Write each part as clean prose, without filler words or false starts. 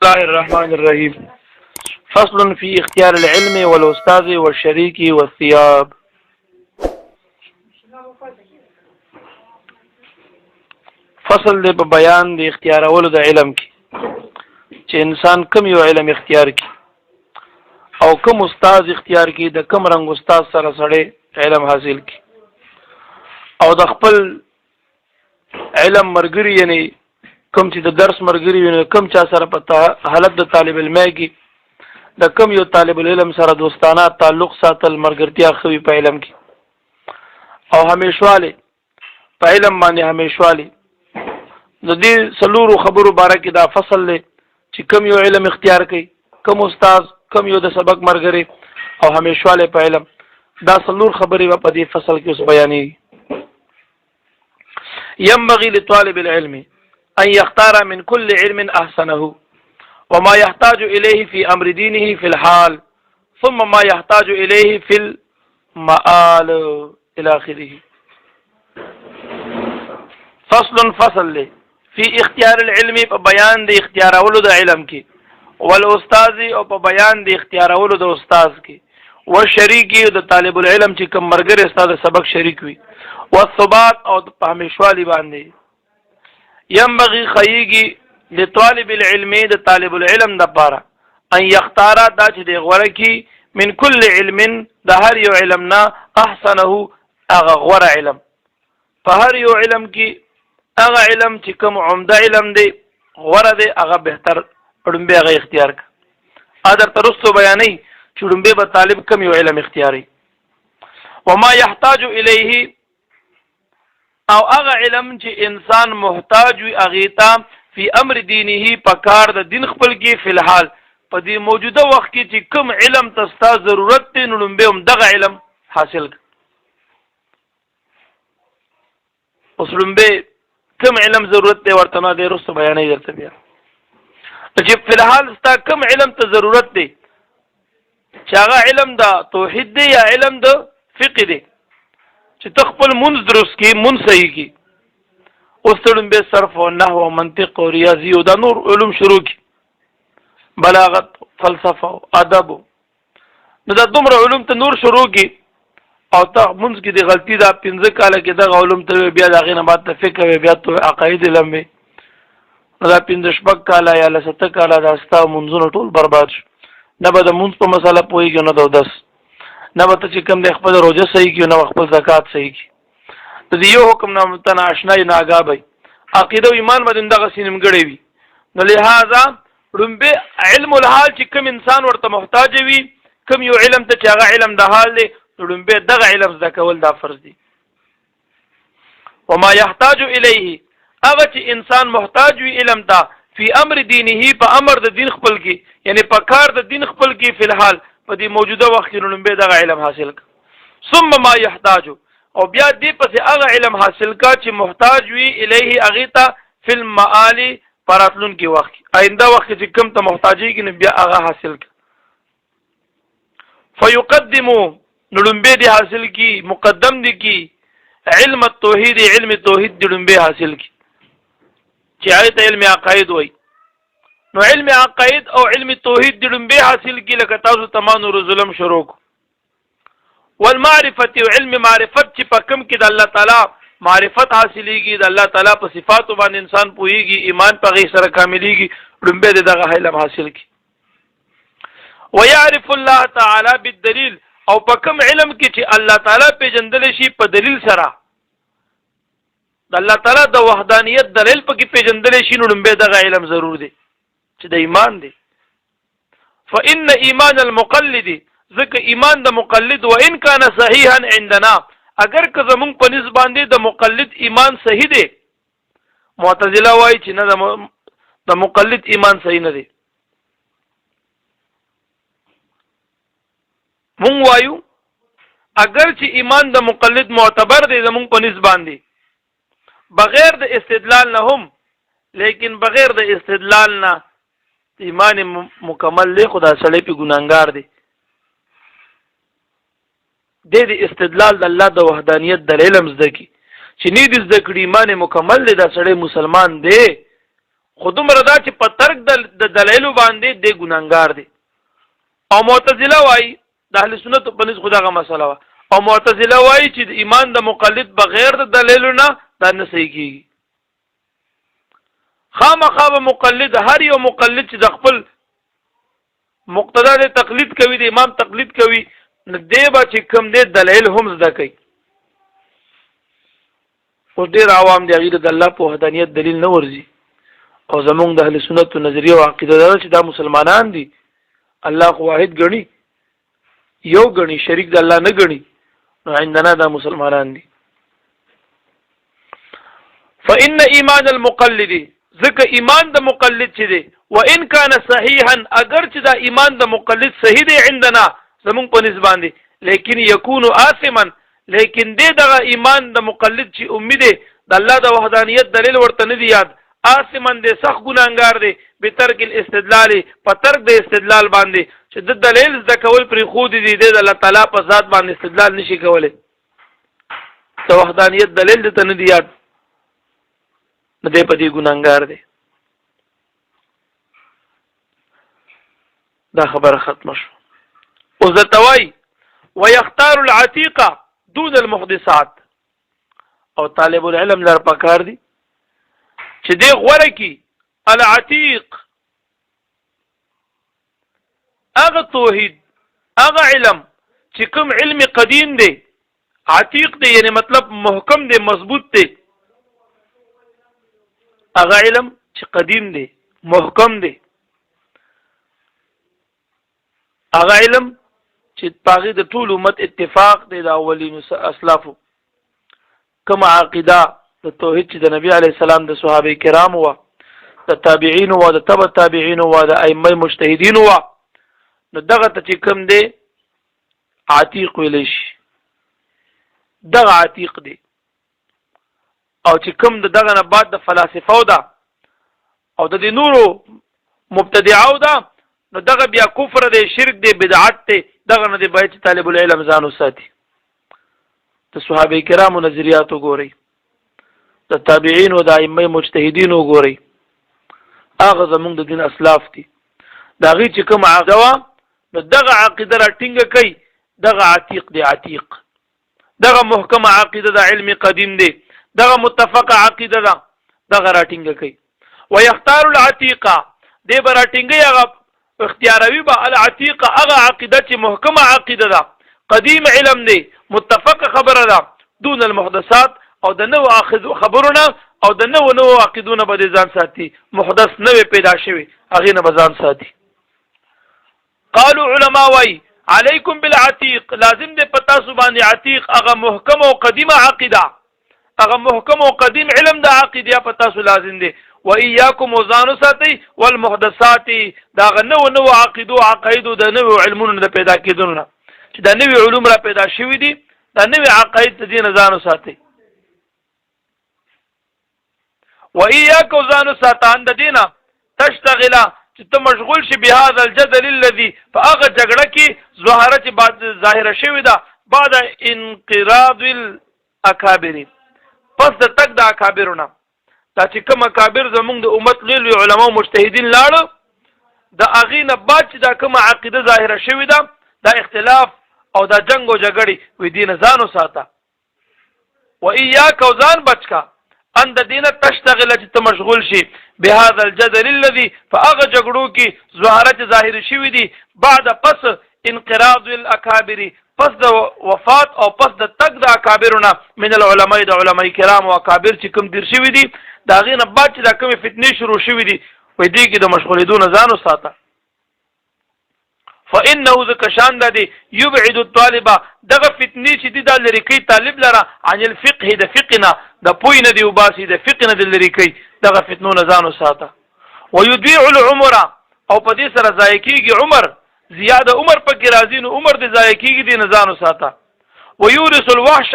الله الرحمن الرحيم. فصل في اختيار العلم والأستاذ والشريك والثياب. فصل دې په بیان د اختیارولو د علم کې چې انسان کوم یو علم اختیار کی او کوم استاد اختیار کی د کوم رنگ استاد سره سره علم حاصل کی او د خپل علم مرګري یعنی کوم چې د درس مرګري وي کوم چا سره په حالت د طالب علم کې د کوم یو طالب العلم سره دوستانه تعلق ساتل مرګرتیا خوي په علم کې او همیشواله په علم باندې همیشواله د دې سلورو خبرو باره کې دا فصل لې چې کوم یو علم اختیار کړي کوم استاد کوم یو د سبق مرګري او همیشواله په علم دا سلور خبرې په دې فصل کې اوس بیانې. ينبغي لطالب العلم أن يختار من كل علم أحسنه وما يحتاج إليه في أمر دينه في الحال ثم ما يحتاج إليه في المآل إلى آخره. فصل له في اختيار العلم بيان دي اختيار اولو د علم کې والأستاذ او په بیان دي اختيار اولو د استاد کې والشريك د طالب العلم چې کوم مرګر استاد سبق شریک وي والثبات او په همیشوالي باندې. ينبغي خيږي لطالب العلم د طالب العلم د لپاره ان يختار دا چې دی غوړه کی من كل علم د هر یو علمنا احسنه اغه غوړه علم په هر یو علم کې اغه علم چې کوم عمده علم دی غوړه دی اغه بهتر پړمبه هغه اختیار ک ادر ترستو بیانې چړمبه به طالب کوم یو علم اختیاري وما يحتاج اليه او هغه علم چې انسان محتاج وي اغیتا فی امر دینه په کار د دین خپل کې فلحال په دې موجوده وخت کې چې کوم علم تاسو ضرورت ته نړمبه هم دغه علم حاصل اوس لمبه کوم علم ضرورت ته ورته نه دی رسو بیانې درته بیا چې فلحال ستا کوم علم ته ضرورت دی چې هغه علم د توحید دی یا علم د فقه دی چې تخپل منځ درست کی منځ صحیح کی اوس تړم به صرف او نحو او منطق او ریاضی او د نور علوم شروع کی بلاغت فلسفه او ادب نو دا دومره علوم ته نور شروع کی او ته منځ کې د غلطی دا 15 کاله کې د علوم ته بیا د غینه بعد ته فقه بیا ته عقاید علم دا 15 شپږ کاله یا 7 کاله دا ستا منځونه ټول برباد شو نه به د منځ په مسله پوهیږي نه د 10 نه به ته چې کوم د خپل روزه صحیح کی نه خپل زکات صحیح کی د یو حکم نه متنا آشنای نه آگاهی عقیده او ایمان باندې دغه سینم غړې وي نو لہذا رمبه علم الحال چې کوم انسان ورته محتاج وي کوم یو علم ته چې هغه علم د حال دی رمبه دغه علم ذکول دا فرض دی. وما يحتاج الیه هغه چې انسان محتاج وي علم ته فی امر دینه په امر د دین خپل کې یعنی په کار د دین خپل کې فلحال په دې موجوده وخت کې رمبه دغه علم حاصل ک ثم ما يحتاج او بیا دې پس هغه علم حاصل کا چې محتاج وي الیه اغیتا فی المآل پراتلون کې وخت آینده وخت چې کوم ته محتاجی کې بیا هغه حاصل ک فیقدم نړمبه دې حاصل کی مقدم دې کی علم التوحید علم توحید نړمبه حاصل کی چې آیت علم عقاید وای نو علم عقاید او علم توحید نړمبه حاصل کی لکه تاسو تمام رسولم شروع والمعرفت او علم معرفت چې په کوم کې د الله تعالی معرفت حاصلېږي د الله تعالی په صفاتو باندې انسان پوهیږي ایمان په غي سره کاملېږي لومبه دغه علم حاصل کی ويعرف الله تعالی بالدلیل او په کوم علم کې چې الله تعالی پیژندل شي په دلیل سره د الله تعالی د وحدانیت دلیل په کې پیژندل شي لومبه دغه علم ضرور دی چې د ایمان دی. فإن ایمان المقلد ځکه ایمان د مقلد و ان کان صحیحا عندنا اگر که زمون په نسبت باندې د مقلد ایمان صحیح دی معتزله وایي چې نه د مقلد ایمان صحیح نه دی مونږ وایو اگر چې ایمان د مقلد معتبر دی زمون په نسبت باندې بغیر د استدلال نه هم لیکن بغیر د استدلال نه ایمان مکمل دی خدا سړی په ګناګار دی د استدلال د الله د وحدانیت د علم زده کی چې نه د زده کړي ایمان مکمل دی دا سړی مسلمان دی خودم رضا چې په ترک د دلایل باندې د ګناګار دی. او معتزله وایي د اهل سنت په نس خدغه مسله وا او معتزله وایي چې د ایمان د مقلد بغیر د دلیل نه دا نه صحیح کیږي. خامخا مقلد هر یو مقلد چې د خپل مقتدا د تقلید کوي د امام تقلید کوي نو دی به چې کوم دی دلیل هم زده کوي. او ډېر عوام دی هغې د الله په وحدانیت دلیل نه ورځي او زمونږ د اهل سنت نظریه او عقیده ده چې دا مسلمانان دي الله خو واحد ګڼي یو ګڼي شریک د الله نه ګڼي نو عندنا دا مسلمانان دي. فإن ایمان المقلد ذکر ایمان د مقلد چې دی وان کان صحیحا اگر چې دا ایمان د مقلد صحیح دی عندنا زمونږ په نسبت دی لیکن یکون آثما لیکن دغه ایمان د مقلد چې امید د الله د وحدانیت دلیل ورته نه دی یاد آثمن دې سخت ګناګار دی به ترک الاستدلال په ترک د استدلال باندې چې د دلیل د کول پر خود دي د الله تعالی په ذات باندې استدلال نشي کولای د وحدانیت دلیل د تن دی یاد نه دې په دې ګناګار دی. دا خبره ختمه شو. او زتوي ويختار العتيقه دون المحدثات او طالب العلم لر پکار دي چې دی غوړه کی العتیق هغه توحید هغه علم چې کوم علم قدیم دی عتیق دی یعنی مطلب محکم دی مضبوط دی هغه علم چې قدیم دی محکم دی هغه علم چې پاغي د ټول امت اتفاق دی د اولین اسلافو کوم عقیده د توحید چې د نبی علی السلام د صحابه کرام او د تابعین او د تبع تابعین او د ائمه مجتهدین او نو دغه ته چې کوم دی عتیق ویل شي دغه عتیق دی. او چې کوم دغه نه بعد د فلسفه او او د نورو مبتدعو ده نو دغه بیا کفر دی شرک دی بدعت دی دغه نه دی باید طالب العلم ځان وساتي. د صحابه کرامو نظریات وګورئ د تابعین او د ائمه مجتهدین وګورئ هغه زمونږ د دین اسلاف دي دا غي چې کوم عقیده نو دغه عقیده را ټینګه کوي دغه عتیق دی عتیق دغه محکم عقیده د علم قدیم دی دغه متفق عقیده ده دغه را ټینګه کوي. ويختار العتیقه دی بر ټینګي هغه اختیاروي به العتیقه هغه عقیده چې محکم عقیده ده قدیم علم دی متفق خبره ده دون المحدثات او د نو خبرونه او د نو عقیدونه به ځان ساتي محدث نوې پیدا شوی هغه نه به ځان ساتي. قالوا علماء وای علیکم بالعتیق لازم دې پتا سو باندې عتیق هغه محکم او قدیمه عقیده هغه محکم او قدیم علم د عقیده پتا سو لازم دی. و ایاکم وزانو ساتي والمحدثات دا نو عقیدو عقایدو د نو علمونو د پیدا کېدونه چې دا نوې علوم را پیدا شوي دي دا نوې عقاید ته دین ځانو ساتي. و ایاک وزانو ساتان د دینه تشتغل چې ته مشغول شي به هذا الجدل الذي فاغه جګړه کې ظاهره چې بعد ظاهره شوی ده بعد انقراض الاکابر پس د تک د اکابرونه دا چې کوم اکابر زمونږ د امت لوی علماء مجتهدین لاړو د اغینه بعد چې دا کوم عقیده ظاهره شوی ده دا اختلاف او دا جنگ او جګړې وې دین ځانو ساته. و ایاک وزان بچکا ان د دینه تشتغل چې ته مشغول شي به هذا الجدل الذي فاغه جګړو کې ظاهره ظاهر شوی دي بعد پس انقراض الاکابر پس د وفات او پس د تک د اکابرونه من العلماء د علماء کرام او اکابر چې کوم دیر شوی دي دا غینه بعد چې دا کوم فتنې شروع شوی دي وې دې کې د مشغولېدون ځانو ساته. فانه ذکشان د یبعد الطالب دغه فتنې چې د لری کوي طالب لره عن الفقه د فقنا د پوینه دی وباسي د فقنه د لری کوي دغه فتنو نزانو ساته. ويضيع العمر او په دې سره ضایع کیږي عمر زیاده عمر پکې راځي نو عمر د ضایع کیږي د نزانو ساته. ويورث الوحش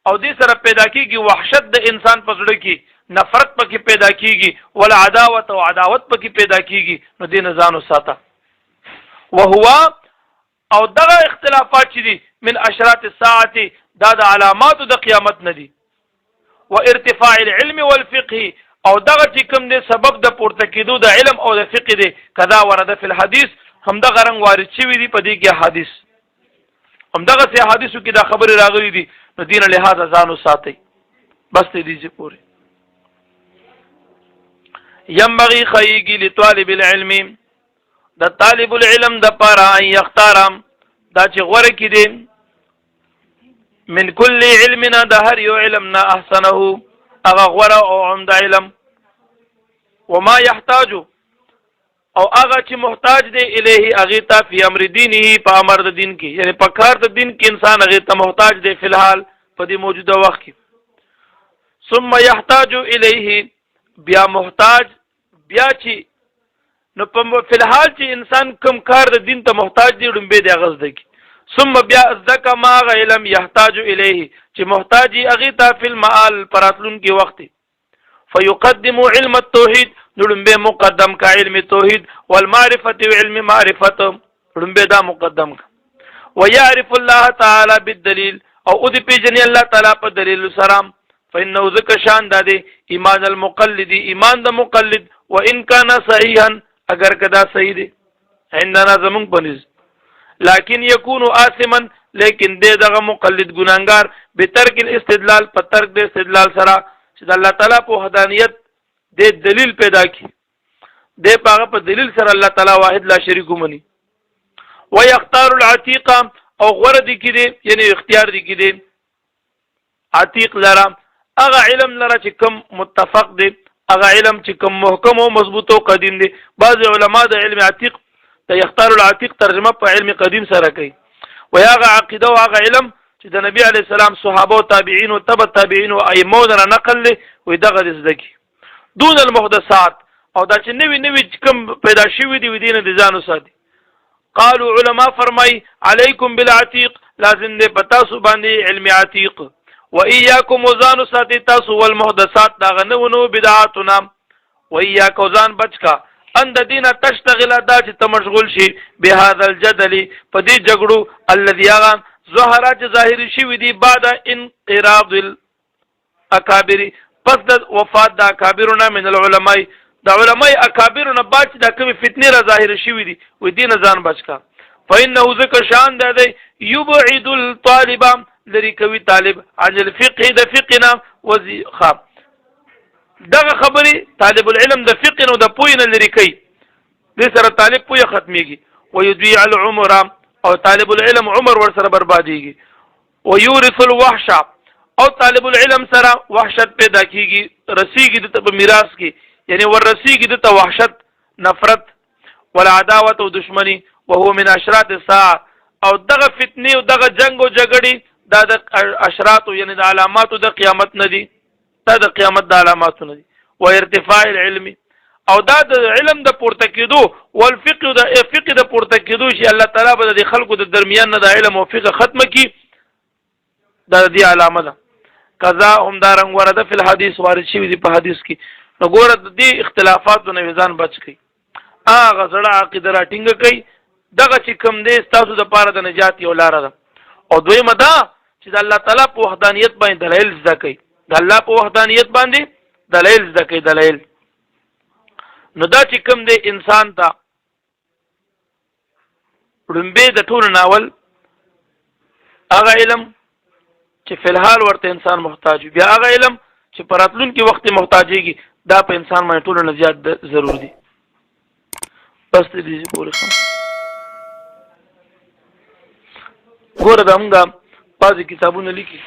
او دې سره پیدا کیږي وحشت د انسان په زړه کې نفرت پکې پیدا کیږي ولا عداوت او عداوت پکې پیدا کیږي نو د نزانو ساته. وهو او دغه اختلافات چې دي من اشراط الساعه دا د علامات د قیامت نه دي. وارتفاع العلم والفقه او دغه چې کوم دی سبب د پورته کېدو د علم او د فقه دی کذا ورده فی الحدیث هم دغه رنګ وارد شوي دي په دې کې حدیث هم دغه سي حدیثو کې دا خبره راغلي دي نو دین لحاظ ځانو ساتي بس دې دې پوره ينبغي خيغي لطالب العلم د طالب العلم د پاره ان يختار دا چې غوړه کې دي من كل علمنا د هر یو علمنا احسنه اغه غوړه او عمد علم وما يحتاج او هغه چې محتاج دی الیه اغه ته فی امر دینه په امر د دین کې یعنی په کار د دین کې انسان هغه ته محتاج دی فی الحال په دې موجوده وخت کې ثم يحتاج الیه بیا محتاج بیا چې نو په فی الحال چې انسان کم کار د دین ته محتاج دی ډمبه دی غز دی ثم بیا ذکا ما علم يحتاج الیه چې محتاجی اغه ته فی المآل پراتلون کې وخت فيقدم علم التوحید لړمبه مقدم کا علم توحید والمعرفه وعلم معرفت لړمبه دا مقدم کا ويعرف الله تعالی بالدلیل او دې پیژنې الله تعالی په دلیل سلام فانه ذک شان د ایمان المقلد ایمان د مقلد وان كان صحیحا اگر کدا صحیح دی عندنا زمون پنځ لكن يكون آثما لیکن دغه مقلد ګناګار به ترک الاستدلال په ترک د استدلال سره چې الله تعالی په وحدانیت د دلیل پیدا کی د پاغه په دلیل سره الله تعالی واحد لا شریک مني ويختار العتيق او غرض کی دي یعنی اختیار دي کی دي عتیق لرا اغه علم لرا چې کوم متفق دي اغه علم چې کوم محکم او مضبوط او قدیم دي بعض علما د علم عتیق ته يختار العتيق ترجمه په علم قدیم سره کوي وياغه عقیده او اغه علم چې د نبی علی السلام صحابه او تابعین او تبع تابعین او ائمه نه نقل له وي دغه زدکی دون المحدثات او دا چې نوی کوم پیدا شوی دی دین د ځانو ساتي قالوا علماء فرمای علیکم بالعتیق لازم دې پتا سو باندې علم عتیق واياکم وزان ساتي تاسو والمحدثات دا غنونو بدعاتنا واياک وزان بچکا ان د دینه تشتغل دا چې ته مشغول شي به هاذا الجدل په دې جګړو الذي ظهرات ظاهر شوی دی بعد انقراض الاکابر پس د وفات د اکابرنا من العلماء د علماء اکابرنا بعد د کوم فتنه را ظاهر شوی دی و دین ځان بچکا فانه ذکر شان د یبعد الطالب لري کوي طالب عن الفقه د فقهنا وزي خاب دغه خبري طالب العلم د فقه نو د پوینه لري کوي د سره طالب پوی ختميږي ويضيع العمر او طالب العلم عمر ور سره برباديږي ويورث الوحش او طالب العلم سره وحشت پیدا کیږي رسیږي د میراث کې یعنی ور رسیږي د وحشت نفرت والعداوه او دشمنی وهو من اشراط الساعه او دغه فتنه او دغه جنگ او جګړې دا د اشراط یعنی د علامات د قیامت نه دي دا د قیامت د علامات نه دي و ارتفاع العلم او دا د علم د پورته کېدو والفقه د فقه د پورته کېدو چې الله تعالی به د خلکو د درمیان نه د علم او فقه ختم کی دا دی علامه ده قضا هم دا رنگ ورده فی الحديث وارد شوی دی په حدیث کې نو ګوره د دې اختلافاتو نه ځان بچ کی اغه زړه عقیده راټینګ کوي دغه چې کوم دی تاسو د پاره د نجات یو لار ده او دویمه دا چې د الله تعالی په وحدانیت باندې دلایل زده کوي د الله په وحدانیت باندې دلایل زده کوي دلایل نو دا چې کوم دی انسان ته رمبه د ټول ناول هغه علم چې په الحال ورته انسان محتاج بیا هغه علم چې پراتلون کې وخت محتاجيږي دا په انسان باندې ټول نه زیات ضروري دي بس دې پوره ګوره دا موږ بعض کتابونه لیکي